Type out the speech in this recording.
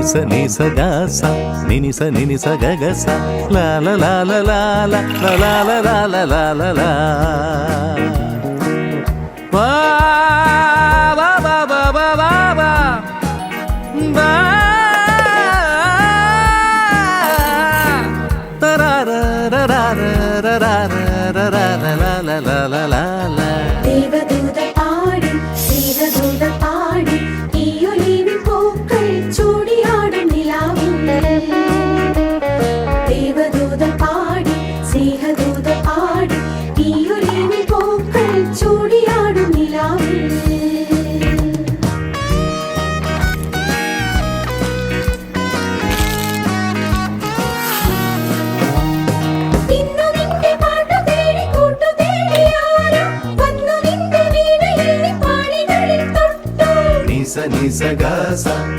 sa ni sa ga sa ni sa ga ga sa la la la la la la la la la la la la la la ba ba ba ba ba ba ba ba ta ra ra ra ra ra ra ra ra la la la la la la ദേവദൂത പാടി ശ്രീദൂത പാടി ഈ olivine പൂക്കൾ ചൂടിയാടും നിലാവിൽ ദേവദൂത പാടി സ്നേഹദൂത പാടി ഈ olivine പൂക്കൾ ചൂടിയാടും നിലാവിൽ ni sa ga sa